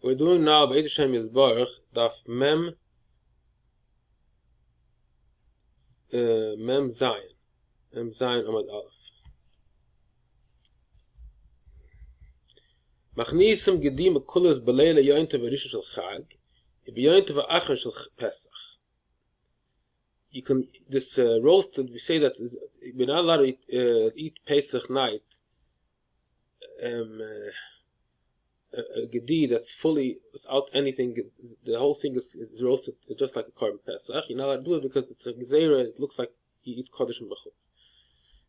We're doing now Be'ez Hashem Yisbarach Daf Mem Zayin Amad Aleph. Machnisem gedim kulas beleila yointev rishon shel Chag, beyointev achar shel Pesach. You can this roasted. We say that we're not allowed to eat Pesach night. A gedi that's fully without anything. The whole thing is roasted just like a korban Pesach. You're not allowed to do it because it's a gzeira. It looks like you eat kodesh and b'chutz.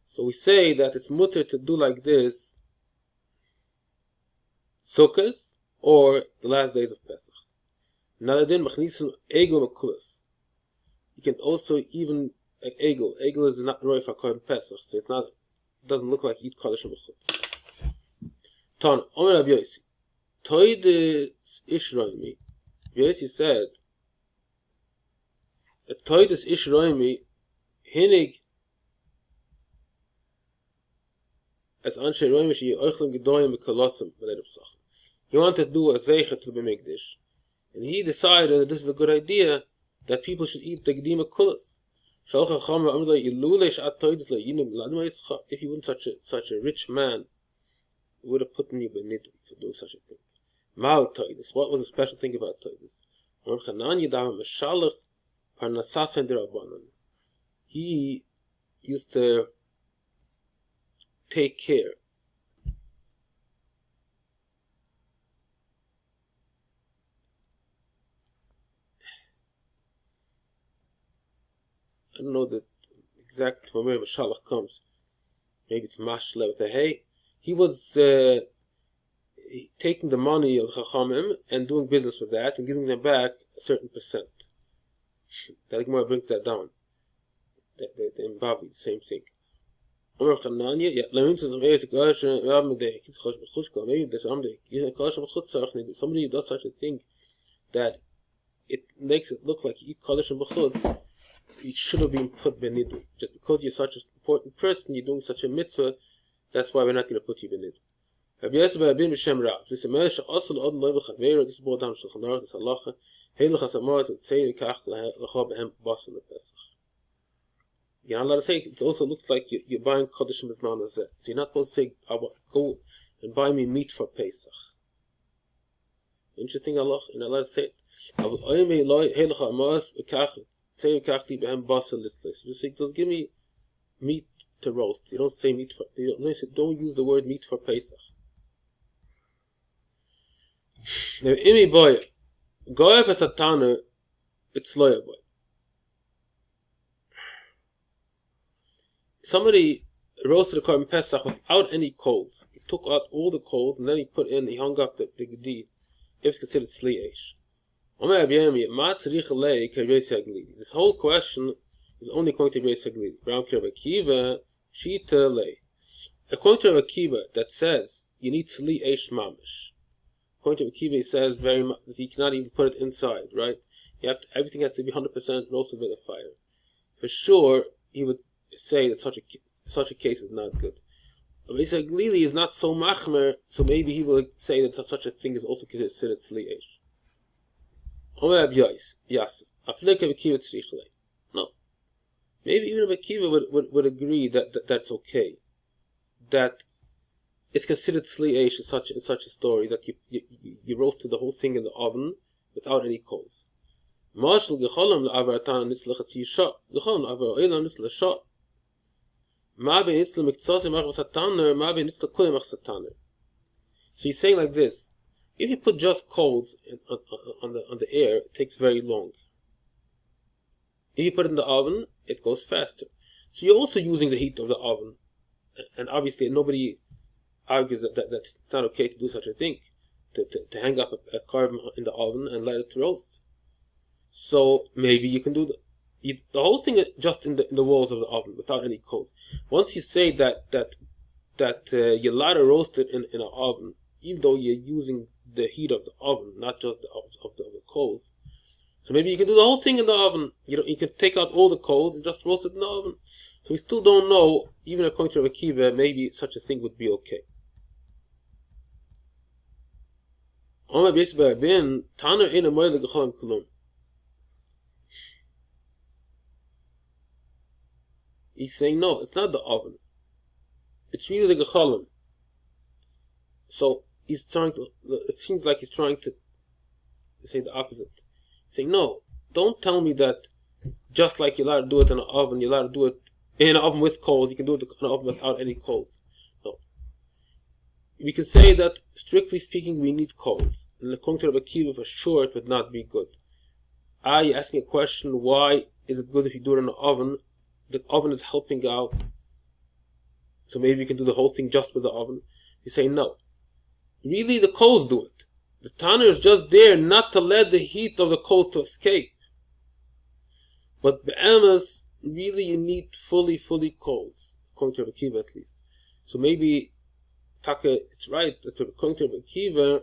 So we say that it's mutter to do like this Sukkos or the last days of Pesach. Another din machnisim egel mekulas. You can also even egel. Egel is not roy for korban Pesach, so it's not. It doesn't look like you eat kodesh and b'chutz. Ton Omer Rabbi Yossi. Toides Ishroimi. Yossi said, Toides Ishroimi Hinig as Anshe Roimi Shi Oichlim Gedoyim Mekolosim V'Leid Pesachim. He wanted to do a zeicha to the Mikdash, and he decided that this is a good idea that people should eat the Gedima Kulas. If you weren't such a rich man, he would have put in you benidri for doing such a thing. Mal Toidus. What was the special thing about Toidus? He used to take care I don't know the exact from where Mashalach comes. Maybe it's Mashle with a hay. He was taking the money of the Chachamim and doing business with that and giving them back a certain percent. The Gemara brings that down. The Bavi, the same thing. Somebody who does such a thing that it makes it look like you eat kodesh and b'chutz, it should have been put benidu. Just because you're such an important person, you're doing such a mitzvah, that's why we're not going to put you benidu. This is brought down to Shulchan Aruch, this halacha. You're not allowed to say it also looks like you're buying kodesh and b'zman hazeh. So you're not supposed to say, go and buy me meat for Pesach. Interesting halacha. You're not allowed to say it. Just say, just give me meat to roast. You don't say meat for. Don't use the word meat for Pesach. Now, imi boy, goya pesatana, it's loya boy. Somebody roasted a korban Pesach without any coals. He took out all the coals and then he hung up the gedi. If it's considered sli eish. This whole question is only according to Rabbi Akiva, Shita lei. According to Rabbi Akiva, that says you need sli eish mamish. According to Rabbi Akiva, he says very much that he cannot even put it inside, right? Everything has to be 100% roasted by the fire. For sure, he would say that such a case is not good. But Rabbi Glili is not so machmer, so maybe he will say that such a thing is also considered sli eish. No. Maybe even Rabbi Akiva would agree that that's okay. That it's considered sli eish in such a story that you roasted the whole thing in the oven without any coals. So he's saying like this. If you put just coals on the air, it takes very long. If you put it in the oven, it goes faster. So you're also using the heat of the oven. And obviously nobody argues that it's not okay to do such a thing. To hang up a korban in the oven and let it roast. So maybe you can do the whole thing just in the walls of the oven without any coals. Once you say that you're allowed to roast it in an oven, even though you're using the heat of the oven, not just of the coals. So maybe you can do the whole thing in the oven. You can take out all the coals and just roast it in the oven. So we still don't know, even according to Rabbi Akiva, maybe such a thing would be okay. Omar B'Yisrael bin Taner in a moile gecholim kulum. He's saying no, it's not the oven. It's really the gecholim. So he's trying to. It seems like he's trying to say the opposite. He's saying no, don't tell me that just like you're allowed to do it in an oven, you're allowed to do it in an oven with coals. You can do it in an oven without any coals. No. We can say that strictly speaking, we need coals. And according to Rabbi Akiva, for sure, it would not be good. You're asking a question, why is it good if you do it in an oven? The oven is helping out. So maybe you can do the whole thing just with the oven. You say no. Really, the coals do it. The tanner is just there not to let the heat of the coals to escape. But be'emes, really you need fully coals, according to Rabbi Akiva at least. So maybe Taka, it's right that according to Rabbi Akiva,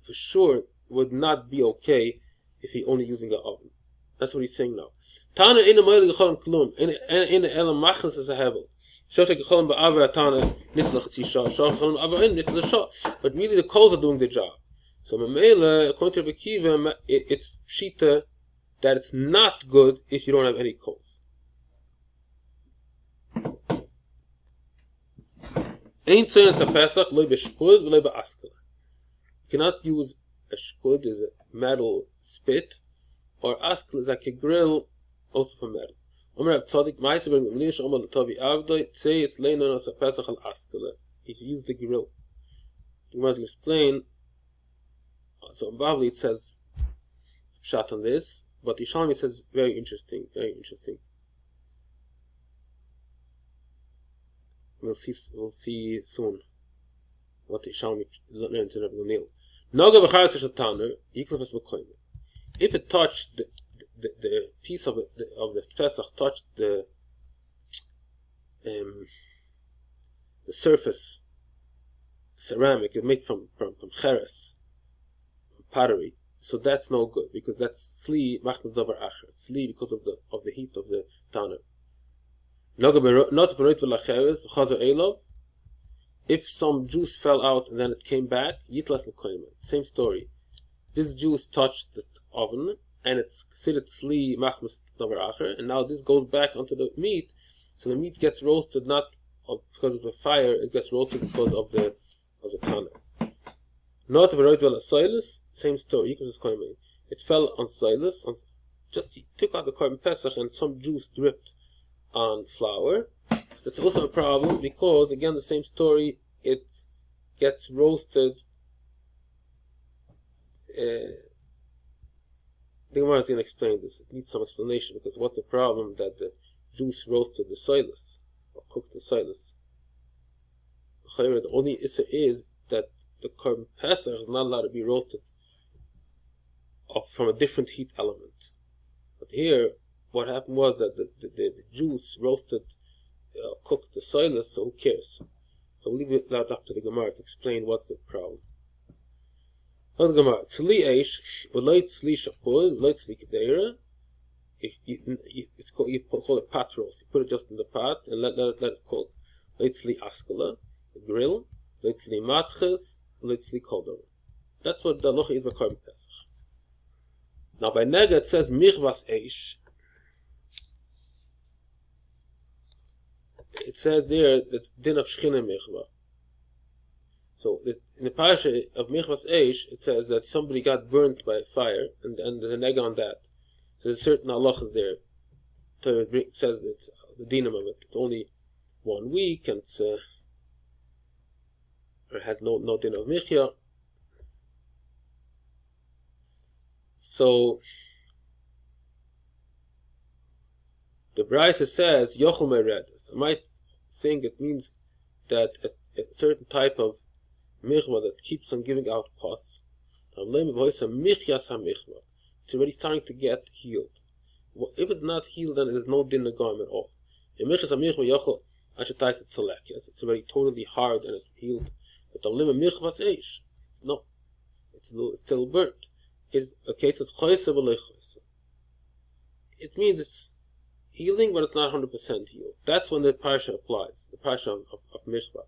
for sure would not be okay if he only using an oven. That's what he's saying now. Tana in the moile gecholim klum in the elam machnas is a hevel. Shosh gecholim ba'aver tana nitzlach tzisha. Shosh gecholim ba'aver in nitzlach. But really the coals are doing the job. So memela, according to Rabbi Akiva, it's pshita that it's not good if you don't have any coals. Ein tzoynes a pesach loy b'shpud v'loy ba'askala. You cannot use a shpud, is a metal spit, or askel is like a grill, also for metal. Omer Rav Tzadik, Ma'aser ben Gamliel she'omar l'tovi avdoi, tzei it's leinon as a pesach al askele. If you use the grill. The Gemara will explain. So in Bavli it says shot on this, but Yishalmi says very interesting. We'll see soon what Yishalmi learned in Rav Gamliel. Noga b'charetz shel taner yiklef es b'koyim. If it touched the piece of the pesach touched the surface ceramic it made from cheres, pottery, so that's no good because that's sli machnas davar acher. Sli because of the heat of the taner. Not b'roit v'lacheres v'chazer elov. If some juice fell out and then it came back, yitlas l'koyim. Same story. This juice touched the oven and it's considered sli machmas davar acher, and now this goes back onto the meat, so the meat gets roasted not because of the fire, it gets roasted because of the taner. Not b'roit v'lasoilus, same story. It fell on soilus, just he took out the korban pesach and some juice dripped on flour. So that's also a problem because again the same story. It gets roasted. The Gemara is going to explain this. It needs some explanation because what's the problem that the juice roasted the soilus or cooked the soilus? The only issue is that the korban pesach is not allowed to be roasted from a different heat element. But here, what happened was that the juice roasted, cooked the soilus, so who cares? So we'll leave that up to the Gemara to explain what's the problem. The Gemara, tzli eish, v'loy tzli shapul, v'loy tzli kedeira. It's called, you call it pot roast. You put it just in the pot and let it cook. V'loy tzli askala, the grill. V'loy tzli matches, v'loy tzli koldor. That's what the halacha is by korban pesach. Now by nega it says michvas eish. It says there that din of shchina michva. So in the parasha of michvas eish, it says that somebody got burnt by fire, and there's a nega on that. So there's certain halachas there. So it says that the dinam of it. It's only 1 week, and it has no din of michya. So the Brisa says yochel meredus. I might think it means that a certain type of michvah that keeps on giving out pus. It's already starting to get healed. If it's not healed, then there's no din nagam at all. It's already totally hard and it's healed. But it's no, it's still burnt. It's a case of choyse v'leichoyse. It means it's healing, but it's not 100% healed. That's when the parsha applies, the parsha of Mishpah.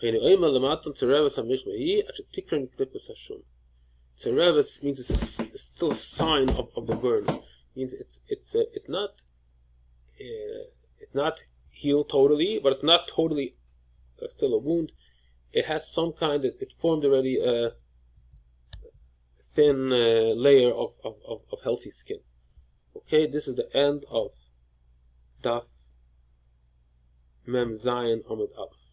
Tzereves means it's still a sign of the burn. It means it's not healed totally, but it's not totally still a wound. It has some kind of, it formed already a thin layer of healthy skin. Okay, this is the end of Daf Mem Zayin Amud Aleph.